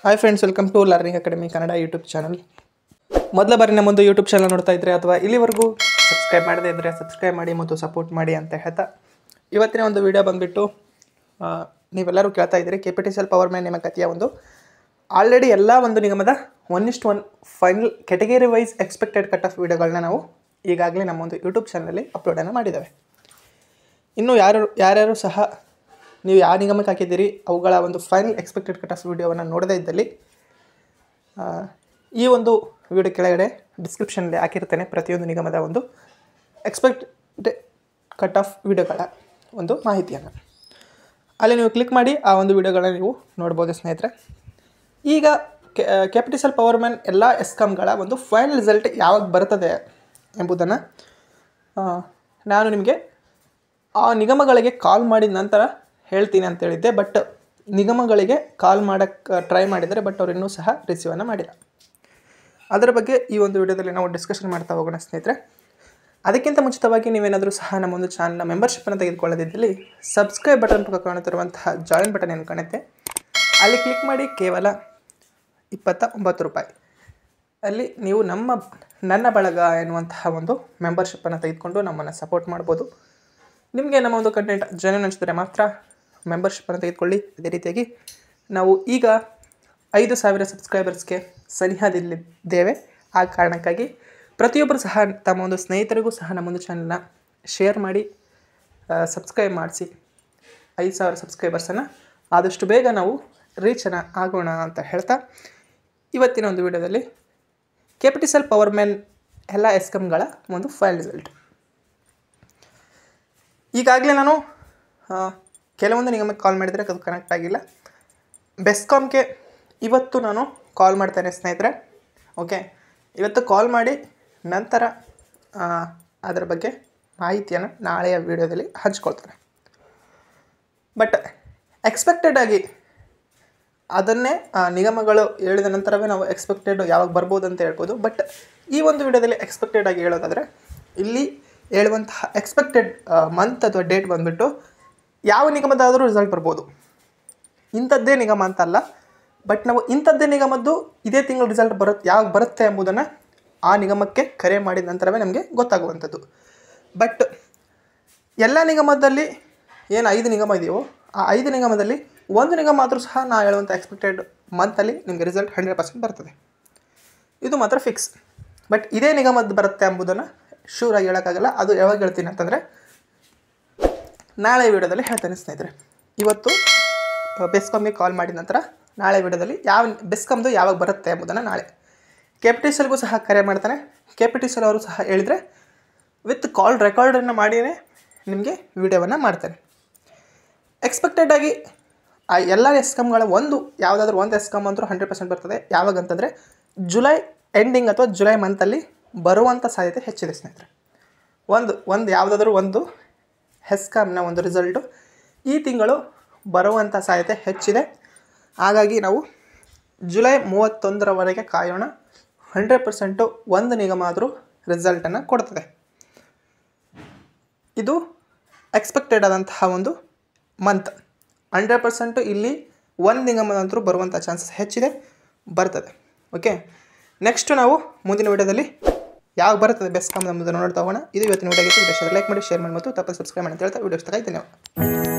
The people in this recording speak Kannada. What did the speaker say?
Hi friends, welcome to learning academy Kannada YouTube channel. ಮೊದಲ ಬಾರಿ ನಮ್ಮೊಂದು ಯೂಟ್ಯೂಬ್ ಚಾನಲ್ ನೋಡ್ತಾ ಇದ್ದರೆ ಅಥವಾ ಇಲ್ಲಿವರೆಗೂ ಸಬ್ಸ್ಕ್ರೈಬ್ ಮಾಡದೇ ಇದ್ದರೆ ಸಬ್ಸ್ಕ್ರೈಬ್ ಮಾಡಿ ಮತ್ತು ಸಪೋರ್ಟ್ ಮಾಡಿ ಅಂತ ಹೇಳ್ತಾ ಇವತ್ತಿನ ಒಂದು ವಿಡಿಯೋ ಬಂದುಬಿಟ್ಟು ನೀವೆಲ್ಲರೂ ಕೇಳ್ತಾ ಇದ್ದೀರಿ KPTCL ಪವರ್ ಮ್ಯಾನ್ ನೇಮಕಾತಿಯ ಒಂದು ಆಲ್ರೆಡಿ ಎಲ್ಲ ಒಂದು ನಿಗಮದ 1:1 final category wise expected cut off ವಿಡಿಯೋಗಳನ್ನ ನಾವು ಈಗಾಗಲೇ ನಮ್ಮ ಒಂದು ಯೂಟ್ಯೂಬ್ ಚಾನಲಲ್ಲಿ ಅಪ್ಲೋಡನ್ನು ಮಾಡಿದ್ದೇವೆ. ಇನ್ನು ಯಾರ್ಯಾರು ಸಹ ನೀವು ಯಾವ ನಿಗಮಕ್ಕೆ ಹಾಕಿದ್ದೀರಿ ಅವುಗಳ ಒಂದು ಫೈನಲ್ ಎಕ್ಸ್ಪೆಕ್ಟೆಡ್ ಕಟ್ ಆಫ್ ವಿಡಿಯೋವನ್ನು ನೋಡದೇ ಇದ್ದಲ್ಲಿ ಈ ಒಂದು ವಿಡಿಯೋ ಕೆಳಗಡೆ ಡಿಸ್ಕ್ರಿಪ್ಷನಲ್ಲಿ ಹಾಕಿರ್ತೇನೆ ಪ್ರತಿಯೊಂದು ನಿಗಮದ ಒಂದು ಎಕ್ಸ್ಪೆಕ್ಟೆಡ್ ಕಟ್ ಆಫ್ ವಿಡಿಯೋಗಳ ಒಂದು ಮಾಹಿತಿಯನ್ನು. ಅಲ್ಲಿ ನೀವು ಕ್ಲಿಕ್ ಮಾಡಿ ಆ ಒಂದು ವಿಡಿಯೋಗಳನ್ನ ನೀವು ನೋಡ್ಬೋದು ಸ್ನೇಹಿತರೆ. ಈಗ KPTCL ಪವರ್ ಮ್ಯಾನ್ ಎಲ್ಲ ಎಸ್ಕಾಮ್ಗಳ ಒಂದು ಫೈನಲ್ ರಿಸಲ್ಟ್ ಯಾವಾಗ ಬರ್ತದೆ ಎಂಬುದನ್ನು ನಾನು ನಿಮಗೆ ಆ ನಿಗಮಗಳಿಗೆ ಕಾಲ್ ಮಾಡಿದ ನಂತರ ಹೇಳ್ತೀನಿ ಅಂತ ಹೇಳಿದ್ದೆ. ಬಟ್ ನಿಗಮಗಳಿಗೆ ಕಾಲ್ ಮಾಡೋಕ್ಕೆ ಟ್ರೈ ಮಾಡಿದರೆ ಬಟ್ ಅವ್ರು ಇನ್ನೂ ಸಹ ರಿಸೀವನ್ನು ಮಾಡಿಲ್ಲ. ಅದರ ಬಗ್ಗೆ ಈ ಒಂದು ವಿಡಿಯೋದಲ್ಲಿ ನಾವು ಡಿಸ್ಕಷನ್ ಮಾಡ್ತಾ ಹೋಗೋಣ ಸ್ನೇಹಿತರೆ. ಅದಕ್ಕಿಂತ ಮುಂಚಿತವಾಗಿ ನೀವೇನಾದರೂ ಸಹ ನಮ್ಮ ಒಂದು ಚಾನಲ್ನ ಮೆಂಬರ್ಶಿಪ್ಪನ್ನು ತೆಗೆದುಕೊಳ್ಳದಿದ್ದಲ್ಲಿ ಸಬ್ಸ್ಕ್ರೈಬ್ ಬಟನ್ ಪಕ್ಕ ಕಾಣುತ್ತಿರುವಂತಹ ಜಾಯಿನ್ ಬಟನ್ ಏನು ಕಾಣುತ್ತೆ ಅಲ್ಲಿ ಕ್ಲಿಕ್ ಮಾಡಿ. ಕೇವಲ 29 ರೂಪಾಯಿ ಅಲ್ಲಿ ನೀವು ನನ್ನ ಬಳಗ ಎನ್ನುವಂತಹ ಒಂದು ಮೆಂಬರ್ಶಿಪ್ಪನ್ನು ತೆಗೆದುಕೊಂಡು ನಮ್ಮನ್ನು ಸಪೋರ್ಟ್ ಮಾಡ್ಬೋದು. ನಿಮಗೆ ನಮ್ಮ ಒಂದು ಕಂಟೆಂಟ್ ಜೆನ್ಯೂನ್ ಅನಿಸಿದರೆ ಮಾತ್ರ ಮೆಂಬರ್ಶಿಪ್ಪನ್ನು ತೆಗೆದುಕೊಳ್ಳಿ. ಅದೇ ರೀತಿಯಾಗಿ ನಾವು ಈಗ 5,000 ಸಬ್ಸ್ಕ್ರೈಬರ್ಸ್ಗೆ ಸನಿಹದಲ್ಲಿದ್ದೇವೆ. ಆ ಕಾರಣಕ್ಕಾಗಿ ಪ್ರತಿಯೊಬ್ಬರು ಸಹ ತಮ್ಮ ಒಂದು ಸ್ನೇಹಿತರಿಗೂ ಸಹ ನಮ್ಮೊಂದು ಚಾನಲ್ನ ಶೇರ್ ಮಾಡಿ ಸಬ್ಸ್ಕ್ರೈಬ್ ಮಾಡಿಸಿ 5,000 ಸಬ್ಸ್ಕ್ರೈಬರ್ಸನ್ನು ಆದಷ್ಟು ಬೇಗ ನಾವು ರೀಚನ್ನು ಆಗೋಣ ಅಂತ ಹೇಳ್ತಾ ಇವತ್ತಿನ ಒಂದು ವಿಡಿಯೋದಲ್ಲಿ KPTCL ಪವರ್ ಮ್ಯಾನ್ ಎಲ್ಲ ಎಸ್ಕಾಮ್ಗಳ ಒಂದು ಫೈನಲ್ ರಿಸಲ್ಟ್. ಈಗಾಗಲೇ ನಾನು ಕೆಲವೊಂದು ನಿಗಮಕ್ಕೆ ಕಾಲ್ ಮಾಡಿದರೆ ಅದು ಕನೆಕ್ಟ್ ಆಗಿಲ್ಲ. ಬೆಸ್ಕಾಮ್ಗೆ ಇವತ್ತು ನಾನು ಕಾಲ್ ಮಾಡ್ತೇನೆ ಸ್ನೇಹಿತರೆ. ಓಕೆ, ಇವತ್ತು ಕಾಲ್ ಮಾಡಿ ನಂತರ ಅದರ ಬಗ್ಗೆ ಮಾಹಿತಿಯನ್ನು ನಾಳೆಯ ವಿಡಿಯೋದಲ್ಲಿ ಹಂಚ್ಕೊಳ್ತೇನೆ. ಬಟ್ ಎಕ್ಸ್ಪೆಕ್ಟೆಡ್ ಆಗಿ ಅದನ್ನೇ ನಿಗಮಗಳು ಹೇಳಿದ ನಂತರವೇ ನಾವು ಎಕ್ಸ್ಪೆಕ್ಟೆಡ್ ಯಾವಾಗ ಬರ್ಬೋದು ಅಂತ ಹೇಳ್ಬೋದು. ಬಟ್ ಈ ಒಂದು ವಿಡಿಯೋದಲ್ಲಿ ಎಕ್ಸ್ಪೆಕ್ಟೆಡ್ ಆಗಿ ಹೇಳೋದಾದರೆ ಇಲ್ಲಿ ಹೇಳುವಂತಹ ಎಕ್ಸ್ಪೆಕ್ಟೆಡ್ ಮಂತ್ ಅಥವಾ ಡೇಟ್ ಬಂದುಬಿಟ್ಟು ಯಾವ ನಿಗಮದಾದರೂ ರಿಸಲ್ಟ್ ಬರ್ಬೋದು. ಇಂಥದ್ದೇ ನಿಗಮ ಅಂತಲ್ಲ, ಬಟ್ ನಾವು ಇಂಥದ್ದೇ ನಿಗಮದ್ದು ಇದೇ ತಿಂಗಳು ರಿಸಲ್ಟ್ ಯಾವಾಗ ಬರುತ್ತೆ ಎಂಬುದನ್ನು ಆ ನಿಗಮಕ್ಕೆ ಕರೆ ಮಾಡಿದ ನಂತರವೇ ನಮಗೆ ಗೊತ್ತಾಗುವಂಥದ್ದು. ಬಟ್ ಎಲ್ಲ ನಿಗಮದಲ್ಲಿ ಏನು 5 ನಿಗಮ ಇದೆಯೋ ಆ 5 ನಿಗಮದಲ್ಲಿ ಒಂದು ನಿಗಮ ಮಾತ್ರ ಸಹ ನಾನು ಹೇಳುವಂಥ ಎಕ್ಸ್ಪೆಕ್ಟೆಡ್ ಮಂತಲ್ಲಿ ನಿಮಗೆ ರಿಸಲ್ಟ್ 100% ಬರ್ತದೆ. ಇದು ಮಾತ್ರ ಫಿಕ್ಸ್. ಬಟ್ ಇದೇ ನಿಗಮದ್ದು ಬರುತ್ತೆ ಎಂಬುದನ್ನು ಶೂರಾಗಿ ಹೇಳೋಕ್ಕಾಗಲ್ಲ. ಅದು ಯಾವಾಗ ಹೇಳ್ತೀನಿ ಅಂತಂದರೆ ನಾಳೆ ವಿಡಿಯೋದಲ್ಲಿ ಹೇಳ್ತೇನೆ ಸ್ನೇಹಿತರೆ. ಇವತ್ತು ಬೆಸ್ಕಾಮ್ಗೆ ಕಾಲ್ ಮಾಡಿದ ನಂತರ ನಾಳೆ ವಿಡಿಯೋದಲ್ಲಿ ಬೆಸ್ಕಾಮ್ದು ಯಾವಾಗ ಬರುತ್ತೆ ಎಂಬುದನ್ನು ನಾಳೆ KPTCLಗೂ ಸಹ ಕರೆ ಮಾಡ್ತಾನೆ. KPTCL ಅವರು ಸಹ ಹೇಳಿದರೆ ವಿತ್ ಕಾಲ್ ರೆಕಾರ್ಡನ್ನು ಮಾಡಿಯೇ ನಿಮಗೆ ವಿಡಿಯೋವನ್ನು ಮಾಡ್ತೇನೆ. ಎಕ್ಸ್ಪೆಕ್ಟೆಡ್ ಆಗಿ ಆ ಎಲ್ಲ ಎಸ್ಕಾಮ್ಗಳ ಯಾವುದಾದ್ರೂ ಒಂದು ಎಸ್ಕಾಮ್ ಅಂತೂ 100% ಬರ್ತದೆ. ಯಾವಾಗ ಅಂತಂದರೆ ಜುಲೈ ಎಂಡಿಂಗ್ ಅಥವಾ ಜುಲೈ ಮಂತಲ್ಲಿ ಬರುವಂಥ ಸಾಧ್ಯತೆ ಹೆಚ್ಚಿದೆ ಸ್ನೇಹಿತರೆ. ಒಂದು ಯಾವುದಾದ್ರೂ ಒಂದು ಎಸ್ಕಾಮ್ನ ಒಂದು ರಿಸಲ್ಟು ಈ ತಿಂಗಳು ಬರುವಂಥ ಸಾಧ್ಯತೆ ಹೆಚ್ಚಿದೆ. ಹಾಗಾಗಿ ನಾವು ಜುಲೈ 31ರವರೆಗೆ ಕಾಯೋಣ. 100% ಒಂದು ನಿಗಮ ಆದರೂ ರಿಸಲ್ಟನ್ನು ಕೊಡ್ತದೆ. ಇದು ಎಕ್ಸ್ಪೆಕ್ಟೆಡ್ ಆದಂತಹ ಒಂದು ಮಂತ್. 100% ಇಲ್ಲಿ ಒಂದು ನಿಗಮದಂತರೂ ಬರುವಂಥ ಚಾನ್ಸಸ್ ಹೆಚ್ಚಿದೆ, ಬರ್ತದೆ. ಓಕೆ, ನೆಕ್ಸ್ಟು ನಾವು ಮುಂದಿನ ವಿಡಿಯೋದಲ್ಲಿ ಯಾವಾಗ ಬರ್ತದೆ ಬೆಸ್ಕಾಮ್ ಎಂಬುದನ್ನು ನೋಡ್ತಾ ಹೋಗೋಣ. ಇದು ಇವತ್ತಿನ ವಿಡಿಯೋ ಆಗಿತ್ತು. ಲೈಕ್ ಮಾಡಿ, ಶೇರ್ ಮಾಡಿ ಮತ್ತು ತಪ್ಪದೆ ಸಬ್ಸ್ಕ್ರೈಬ್ ಮಾಡಿ ಅಂತ ಹೇಳ್ತಾ ವಿಡಿಯೋ ಇಷ್ಟ ಆಯ್ತು. ಧನ್ಯವಾದ.